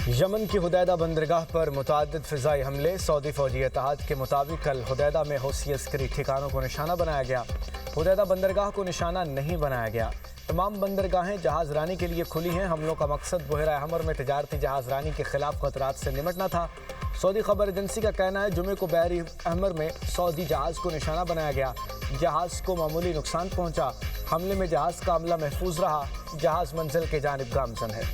Yemen की Hudaydah बंदरगाह पर मुतअद्दिद फ़िज़ाई हमले। सऊदी फ़ौजी इत्तेहाद के मुताबिक कल हुदैदा में हौसी अस्करी ठिकानों को निशाना बनाया गया। हुदैदा बंदरगाह को निशाना नहीं बनाया गया। तमाम बंदरगाहें जहाज़ रानी के लिए खुली हैं। हमलों का मकसद बहरा हमर में तजारती जहाज़ रानी के खिलाफ खतरात से निपटना था। सऊदी खबर एजेंसी का कहना है जुमे को बहरी हमर में सऊदी जहाज़ को निशाना बनाया गया। जहाज़ को मामूली नुकसान पहुंचा। हमले में जहाज़ का अमला महफूज रहा। जहाज़ मंजिल के जानिब गामजन है।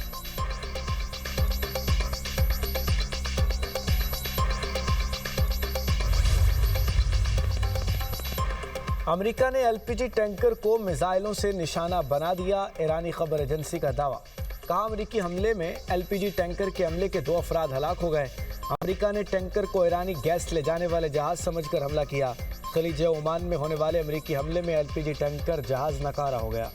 अमेरिका ने एलपीजी टैंकर को मिसाइलों से निशाना बना दिया। ईरानी खबर एजेंसी का दावा। कहा अमेरिकी हमले में एलपीजी टैंकर के हमले के 2 अफराद हलाक हो गए। अमेरिका ने टैंकर को ईरानी गैस ले जाने वाले जहाज समझकर हमला किया। खलीज ओमान में होने वाले अमेरिकी हमले में एलपीजी टैंकर जहाज नकारा हो गया।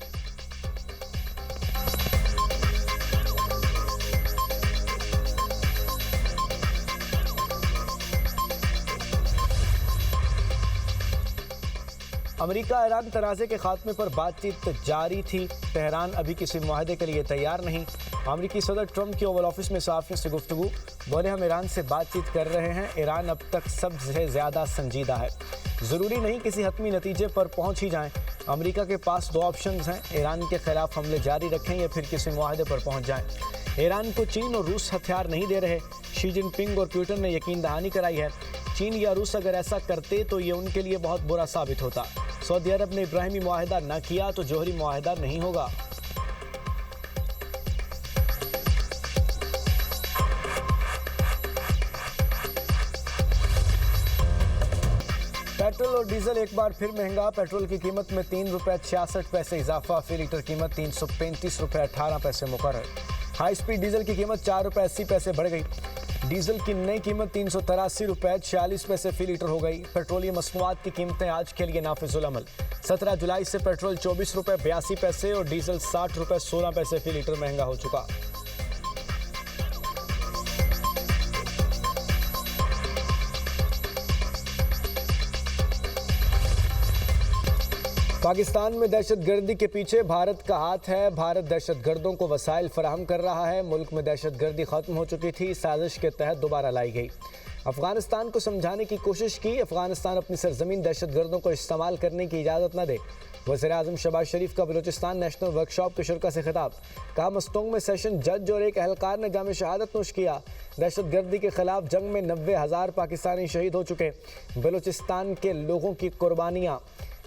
अमेरिका ईरान तनाज़े के खात्मे पर बातचीत जारी थी। तेहरान अभी किसी मुआहदे के लिए तैयार नहीं। अमेरिकी सदर ट्रंप की ओवल ऑफिस में सहाफ़ियों से गुफ्तगू। बोले हम ईरान से बातचीत कर रहे हैं। ईरान अब तक सबसे ज़्यादा संजीदा है। ज़रूरी नहीं किसी हतमी नतीजे पर पहुँच ही जाएं। अमेरिका के पास 2 ऑप्शन हैं। ईरान के खिलाफ हमले जारी रखें या फिर किसी मुआहदे पर पहुँच जाएं। ईरान को चीन और रूस हथियार नहीं दे रहे। शी जिनपिंग और पुतिन ने यकीन दहानी कराई है। चीन या रूस अगर ऐसा करते तो ये उनके लिए बहुत बुरा साबित होता। सऊदी अरब ने इब्राहिमी मुआहिदा न किया तो जोहरी मुआहिदा नहीं होगा। पेट्रोल और डीजल एक बार फिर महंगा। पेट्रोल की कीमत में 3 रुपये 66 पैसे इजाफा। फी लीटर कीमत 335 रुपये 18 पैसे मुकर्रर। हाई स्पीड डीजल की कीमत 4 रुपये 80 पैसे बढ़ गई। डीजल की नई कीमत 383 रुपये 46 पैसे फी लीटर हो गई। पेट्रोलियम मसनूआत की कीमतें आज के लिए नाफिजुल अमल। 17 जुलाई से पेट्रोल 24 रुपये 82 पैसे और डीजल 60 रुपये 16 पैसे फी लीटर महंगा हो चुका। पाकिस्तान में दहशतगर्दी के पीछे भारत का हाथ है। भारत दहशतगर्दों को वसाइल फराहम कर रहा है। मुल्क में दहशतगर्दी खत्म हो चुकी थी। साजिश के तहत दोबारा लाई गई। अफगानिस्तान को समझाने की कोशिश की। अफगानिस्तान अपनी सरजमीन दहशतगर्दों को इस्तेमाल करने की इजाज़त न दे। वज़ीर-ए-आज़म शहबाज शरीफ का बलूचिस्तान नेशनल वर्कशॉप के शुरा से खिताब। कहा मस्तोंग में सेशन जज और एक अहलकार ने जाम शहादत नोश किया। दहशतगर्दी के खिलाफ जंग में 90,000 पाकिस्तानी शहीद हो चुके। बलूचिस्तान के लोगों की कुर्बानियाँ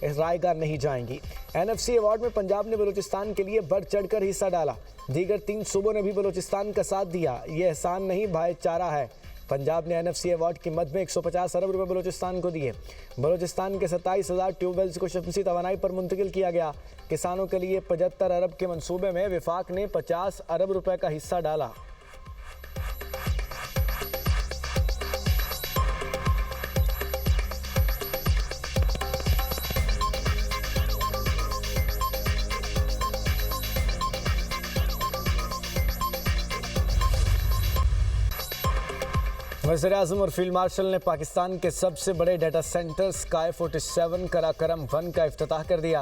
रायगा नहीं जाएंगी। NFC अवार्ड में पंजाब ने बलूचिस्तान के लिए बढ़ चढ़कर हिस्सा डाला। दीगर 3 सूबों ने भी बलूचिस्तान का साथ दिया। ये एहसान नहीं भाईचारा है। पंजाब ने NFC अवार्ड की मद में 150 अरब रुपए बलूचिस्तान को दिए। बलूचिस्तान के 27,000 ट्यूबवेल्स को शमसी तवानाई पर मुंतकिल किया गया। किसानों के लिए 75 अरब के मंसूबे में विफाक ने 50 अरब रुपए का हिस्सा डाला। वज़ीर-ए-आज़म और फील्ड मार्शल ने पाकिस्तान के सबसे बड़े डाटा सेंटर स्काई 47 कराकरम 1 का इफ्तिताह कर दिया।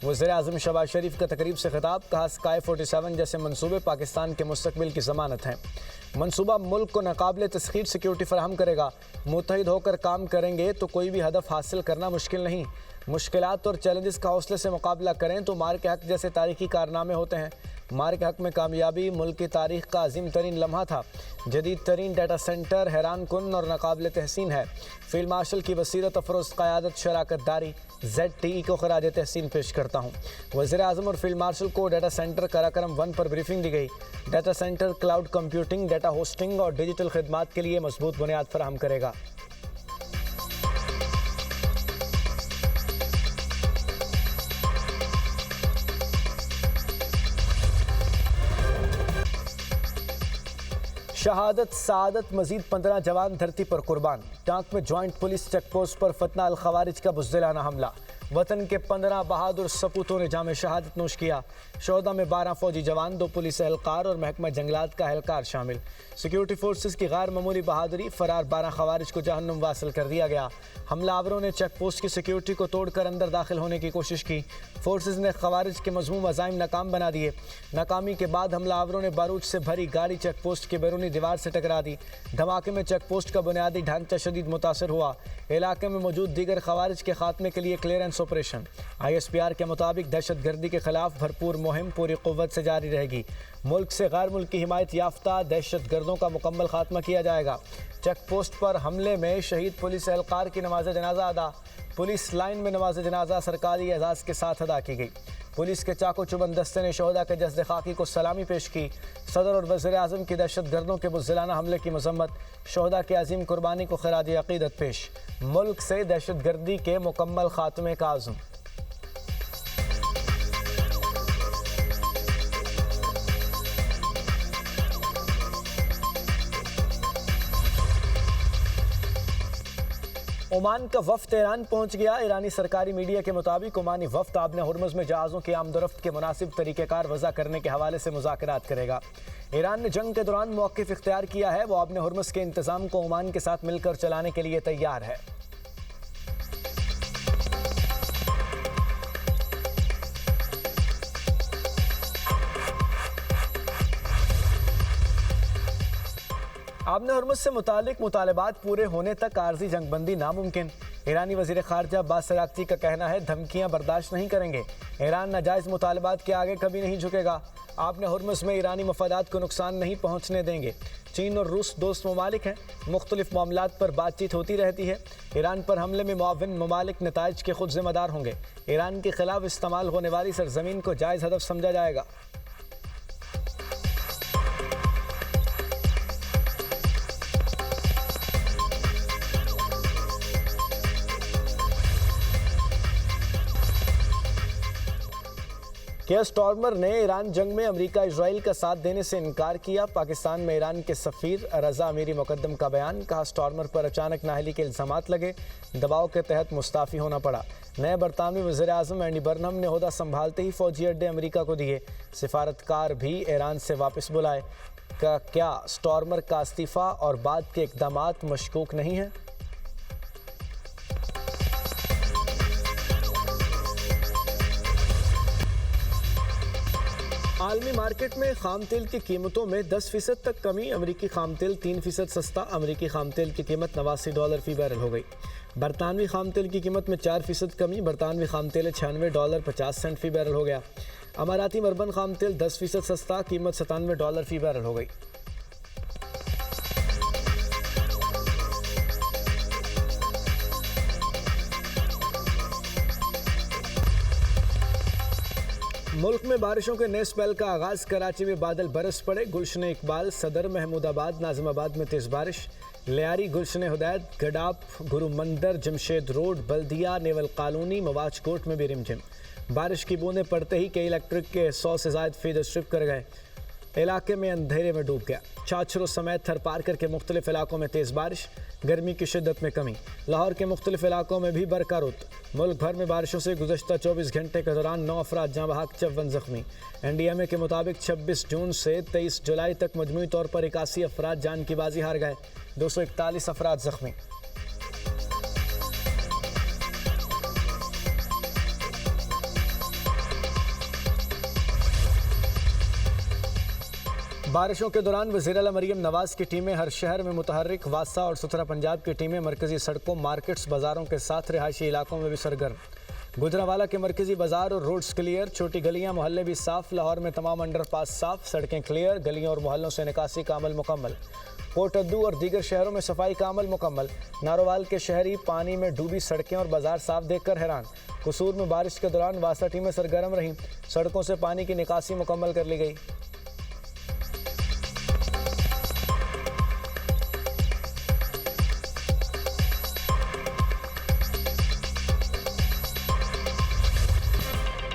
वज़ीर-ए-आज़म शहबाज शरीफ का तकरीब से खिताब। कहा स्काई 47 जैसे मंसूबे पाकिस्तान के मुस्तकबिल की ज़मानत हैं। मंसूबा मुल्क को नाकाबिले तस्खीर सिक्योरिटी फराहम करेगा। मुत्तहिद होकर काम करेंगे तो कोई भी हदफ हासिल करना मुश्किल नहीं। मुश्किलात और चैलेंजेस का हौसले से मुकाबला करें तो मार के हक जैसे तारीखी कारनामे होते हैं। मार के हक में कामयाबी मुल्क की तारीख का अजीम तरीन लम्हा था। जदीद तरीन डाटा सेंटर हैरान कुन और नाकाबिल तहसीन है। फील्ड मार्शल की बसीरत अफरोज़ क़यादत शराकत दारी ZTE को खराज तहसीन पेश करता हूँ। वज़ीर-ए-आज़म और फील्ड मार्शल को डाटा सेंटर कराकरम 1 पर ब्रीफिंग दी गई। Data centre cloud computing, data hosting और डिजिटल खिदमात के लिए मजबूत बुनियाद फराहम करेगा। शहादत सादत मजीद 15 जवान धरती पर कुर्बान। टांक में जॉइंट पुलिस चेक पोस्ट पर फतना अल खवारिज का बुज़दिलाना हमला। वतन के 15 बहादुर सपूतों ने जाम शहादत नोश किया। शोहदा में 12 फौजी जवान, 2 पुलिस एहलकार और महकमा जंगलात का एहलकार शामिल। सिक्योरिटी फोर्सेस की गैर मामूली बहादुरी, फरार 12 खवारिज को जहन्नुम वासिल कर दिया गया। हमलावरों ने चेक पोस्ट की सिक्योरिटी को तोड़कर अंदर दाखिल होने की कोशिश की। फोर्सेस ने खवारिज के मजमूम अज़ाइम नाकाम बना दिए। नाकामी के बाद हमलावरों ने बारूद से भरी गाड़ी चेक पोस्ट की बैरूनी दीवार से टकरा दी। धमाके में चेक पोस्ट का बुनियादी ढांचा शदीद मुतासर हुआ। इलाके में मौजूद दीगर खवारिज के खात्मे के लिए क्लियरेंस ऑपरेशन। ISPR के मुताबिक दहशतगर्दी के खिलाफ भरपूर मुहिम पूरी कुव्वत से जारी रहेगी। मुल्क से गैर मुल्की हिमायत याफ्ता दहशतगर्दों का मुकम्मल खात्मा किया जाएगा। चेक पोस्ट पर हमले में शहीद पुलिस एहलकार की नमाज जनाजा अदा। पुलिस लाइन में नमाज जनाजा सरकारी एजाज़ के साथ अदा की गई। पुलिस के चाको चुबंद दस्ते ने शोहदा के जस्द खाकी को सलामी पेश की। सदर और वज़ीर आज़म की दहशतगर्दों के बुज़दिलाना हमले की मजम्मत। शोहदा के अजीम कुर्बानी को खिराज अक़ीदत पेश। मुल्क से दहशतगर्दी के मुकम्मल खात्मे का आज़म। ओमान का वफ्द ईरान पहुंच गया। ईरानी सरकारी मीडिया के मुताबिक ओमानी वफ्द आबने हुर्मुज़ में जहाज़ों की आमदोरफ्त के मुनासिब तरीक़ेकार वज़ा करने के हवाले से मुज़ाकरात करेगा। ईरान ने जंग के दौरान मौक़िफ़ इख्तियार किया है। वो आबने हुर्मुज़ के इंतज़ाम को ओमान के साथ मिलकर चलाने के लिए तैयार है। आबने हुर्मुज़ से मुतालिक मुतालबात पूरे होने तक आर्जी जंगबंदी नामुमकिन। ईरानी वज़ीर ख़ारजा अब्बास अराग़ची का कहना है, धमकियां बर्दाश्त नहीं करेंगे। ईरान नाजायज़ मुतालबात के आगे कभी नहीं झुकेगा। आबने हुर्मुज़ में ईरानी मफादात को नुकसान नहीं पहुँचने देंगे। चीन और रूस दोस्त ममालिक हैं। मुख्तलिफ मामलात पर बातचीत होती रहती है। ईरान पर हमले में मुआविन ममालिक नताइज के खुद ज़िम्मेदार होंगे। ईरान के खिलाफ इस्तेमाल होने वाली सरजमीन को जायज़ हदफ समझा जाएगा। केयर स्टार्मर ने ईरान जंग में अमेरिका इजराइल का साथ देने से इनकार किया। पाकिस्तान में ईरान के सफ़ीर रज़ा अमीरी मुकद्दम का बयान। कहा, स्टार्मर पर अचानक नाअहली के इल्ज़ामात लगे, दबाव के तहत मुस्ताफ़ी होना पड़ा। नए बरतानवी वज़ीर आज़म एंडी बर्नहम ने ओहदा संभालते ही फ़ौजी अड्डे अमेरिका को दिए। सिफारतकार भी ईरान से वापस बुलाए। क्या स्टार्मर का इस्तीफ़ा और बाद के इक़दामात मशकूक नहीं है? आलमी मार्केट में खाम तेल की कीमतों में 10% तक कमी। अमरीकी खाम तेल 3% सस्ता। अमरीकी खाम तेल की कीमत $89 फ़ी बैरल हो गई। बरतानवी खाम तेल की कीमत में 4% कमी। बरतानवी खाम तेल $96.50 फ़ी बैरल हो गया। अमाराती मरबन खाम तेल 10% सस्ता, कीमत $97 फ़ी बैरल हो गई। मुल्क में बारिशों के नए स्पेल का आगाज़। कराची में बादल बरस पड़े। गुलशन इकबाल, सदर, महमूदाबाद, नाजिमाबाद में तेज़ बारिश। लियारी, गुलशन हुदैत, गडाप, गुरु मंदिर, जमशेद रोड, बल्दिया, नेवल कॉलोनी, मवाज कोट में भी रिमझिम बारिश की बूंदें पड़ते ही कई इलेक्ट्रिक के 100 से ज़ायद फीडर स्ट्रिप कर गए। इलाके में अंधेरे में डूब गया। छाछरों समेत थरपारकर के मुख्तलिफ इलाकों में तेज़ बारिश। गर्मी की शिद्दत में कमी। लाहौर के मुख्तलिफ इलाकों में भी बरका रुत। मुल्क भर में बारिशों से गुज़श्ता 24 घंटे के दौरान 9 अफराद जाँ बहक, 54 ज़ख्मी। NDMA के मुताबिक 26 जून से 23 जुलाई तक मजमूई तौर पर 81 अफराद जान की बाजी हार गए, 241 अफराद ज़ख्मी। बारिशों के दौरान वज़ीर आला मरीम नवाज़ की टीमें हर शहर में मुतहर्रिक। वासा और सुथरा पंजाब की टीमें मरकज़ी सड़कों, मार्केट्स, बाज़ारों के साथ रिहायशी इलाकों में भी सरगर्म। गुजरांवाला के मरकज़ी बाज़ार और रोड्स क्लियर। छोटी गलियां, मोहल्ले भी साफ़। लाहौर में तमाम अंडरपास साफ़, सड़कें क्लियर। गलियों और मोहल्लों से निकासी का अमल मुकम्मल। कोटद्दू और दीगर शहरों में सफाई का अमल मुकम्मल। नारोवाल के शहरी पानी में डूबी सड़कें और बाज़ार साफ देखकर हैरान। कसूर में बारिश के दौरान वासा टीमें सरगर्म रहीं। सड़कों से पानी की निकासी मुकम्मल कर ली गई।